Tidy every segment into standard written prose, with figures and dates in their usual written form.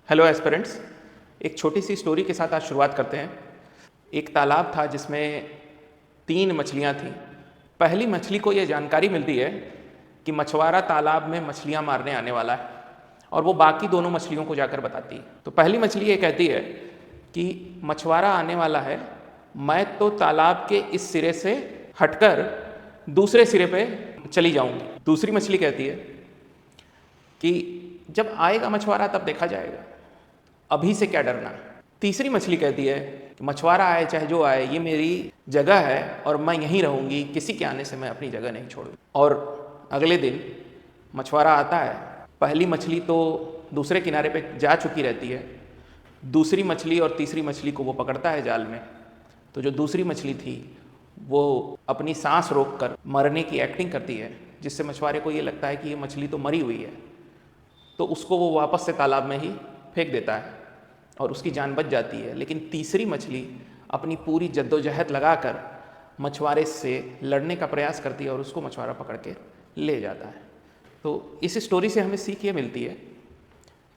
Hello aspirants, एक छोटी सी story के साथ आज शुरुआत करते हैं। एक तालाब था जिसमें 3 मछलियाँ थीं। पहली मछली को ये जानकारी मिलती है कि मछुआरा तालाब में मछलियाँ मारने आने वाला है और वो बाकी दोनों मछलियों को जाकर बताती है। तो पहली मछली ये कहती है कि मछुआरा आने वाला है, मैं तो तालाब के इस सिरे से हटकर दूसरे सिरे पे चली जाऊंगी। दूसरी मछली कहती है कि जब आएगा मछुआरा तब देखा जाएगा, अभी से क्या डरना। तीसरी मछली कहती है कि मछुआरा आए चाहे जो आए, ये मेरी जगह है और मैं यहीं रहूंगी, किसी के आने से मैं अपनी जगह नहीं छोड़ूंगी। और अगले दिन मछुआरा आता है। पहली मछली तो दूसरे किनारे पे जा चुकी रहती है। दूसरी मछली और तीसरी मछली को वो पकड़ता है जाल में। तो जो दूसरी मछली थी वो अपनी सांस रोककर मरने की एक्टिंग करती है, जिससे मछुआरे को ये लगता है कि ये मछली तो मरी हुई है। तो उसको वो वापस से तालाब में ही फेंक देता है और उसकी जान बच जाती है। लेकिन तीसरी मछली अपनी पूरी जद्दोजहद लगाकर मछुआरे से लड़ने का प्रयास करती है और उसको मछुआरा पकड़ के ले जाता है। तो इस स्टोरी से हमें सीख ये मिलती है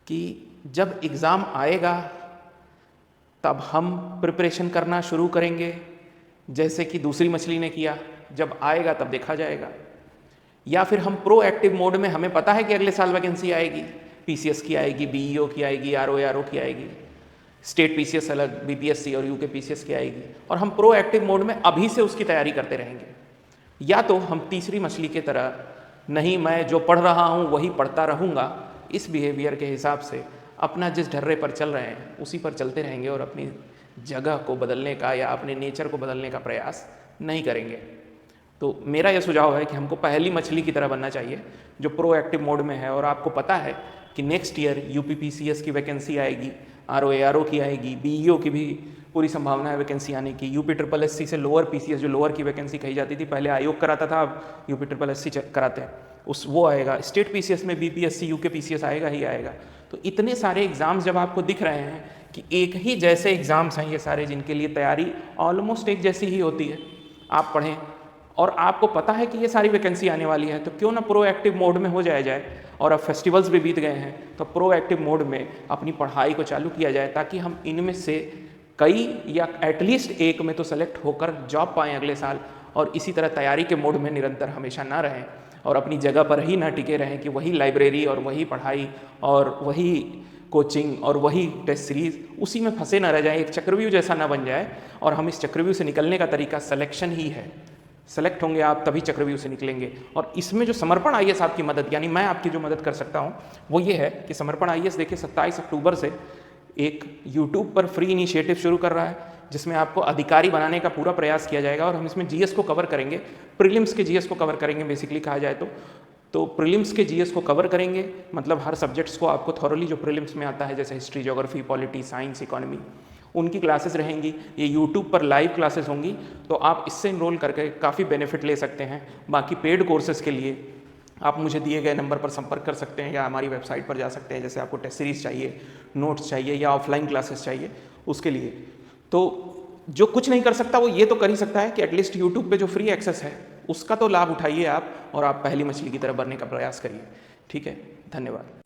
कि जब एग्ज़ाम आएगा तब हम प्रिपरेशन करना शुरू करेंगे, जैसे कि दूसरी मछली ने किया। जब आएगा तब देखा जाएगा। या फिर हम प्रोएक्टिव मोड में, हमें पता है कि अगले साल वैकेंसी आएगी, पीसीएस की आएगी, बीईओ की आएगी, आरओ की आएगी, स्टेट पीसीएस अलग, बीपीएससी और यूके पीसीएस की आएगी, और हम प्रोएक्टिव मोड में अभी से उसकी तैयारी करते रहेंगे। या तो हम तीसरी मछली की तरह, नहीं मैं जो पढ़ रहा हूँ वही पढ़ता रहूँगा, इस बिहेवियर के हिसाब से अपना जिस ढर्रे पर चल रहे हैं उसी पर चलते रहेंगे और अपनी जगह को बदलने का या अपने नेचर को बदलने का प्रयास नहीं करेंगे। तो मेरा यह सुझाव है कि हमको पहली मछली की तरह बनना चाहिए जो प्रोएक्टिव मोड में है। और आपको पता है कि नेक्स्ट ईयर यूपीपीसीएस की वैकेंसी आएगी, आरओ की आएगी, बीईओ की भी पूरी संभावना है वैकेंसी आने की। यूपी ट्रिपल एससी से लोअर पीसीएस, जो लोअर की वैकेंसी कही जाती थी, पहले आयोग कराता था, अब यूपी ट्रिपल एससी कराते हैं, वो आएगा। स्टेट पीसीएस में बीपीएससी यूके पीसीएस आएगा ही आएगा। तो इतने सारे एग्जाम्स जब आपको दिख रहे हैं कि एक ही जैसे एग्जाम्स हैं ये सारे, जिनके लिए तैयारी ऑलमोस्ट एक जैसी ही होती है, आप पढ़ें और आपको पता है कि ये सारी वैकेंसी आने वाली है, तो क्यों ना प्रोएक्टिव मोड में हो जाया जाए। और अब फेस्टिवल्स भी बीत गए हैं, तो प्रोएक्टिव मोड में अपनी पढ़ाई को चालू किया जाए, ताकि हम इनमें से कई या एटलीस्ट एक में तो सेलेक्ट होकर जॉब पाएँ अगले साल। और इसी तरह तैयारी के मोड में निरंतर हमेशा ना रहें और अपनी जगह पर ही ना टिके रहें कि वही लाइब्रेरी और वही पढ़ाई और वही कोचिंग और वही टेस्ट सीरीज़, उसी में फंसे ना रह जाएं, एक चक्रव्यूह जैसा ना बन जाए। और हम इस चक्रव्यूह से निकलने का तरीका सिलेक्शन ही है। सेलेक्ट होंगे आप तभी चक्रव्यूह से निकलेंगे। और इसमें जो समर्पण आईएएस आपकी मदद, यानी मैं आपकी जो मदद कर सकता हूँ वो ये है कि समर्पण आईएएस देखिए 27 अक्टूबर से एक यूट्यूब पर फ्री इनिशिएटिव शुरू कर रहा है, जिसमें आपको अधिकारी बनाने का पूरा प्रयास किया जाएगा। और हम इसमें जीएस को कवर करेंगे, प्रीलिम्स के जीएस को कवर करेंगे, बेसिकली कहा जाए तो प्रीलिम्स के जीएस को कवर करेंगे, मतलब हर सब्जेक्ट्स को आपको थॉरली जो प्रीलिम्स में आता है, जैसे history, geography, polity, science, economy, उनकी क्लासेस रहेंगी। ये यूट्यूब पर लाइव क्लासेस होंगी, तो आप इससे इनरोल करके काफ़ी बेनिफिट ले सकते हैं। बाकी पेड कोर्सेज़ के लिए आप मुझे दिए गए नंबर पर संपर्क कर सकते हैं या हमारी वेबसाइट पर जा सकते हैं। जैसे आपको टेस्ट सीरीज़ चाहिए, नोट्स चाहिए या ऑफलाइन क्लासेस चाहिए, उसके लिए तो जो कुछ नहीं कर सकता वो ये तो कर ही सकता है कि एटलीस्ट यूट्यूब पे जो फ्री एक्सेस है उसका तो लाभ उठाइए आप, और आप पहली मछली की तरह बनने का प्रयास करिए। ठीक है, धन्यवाद।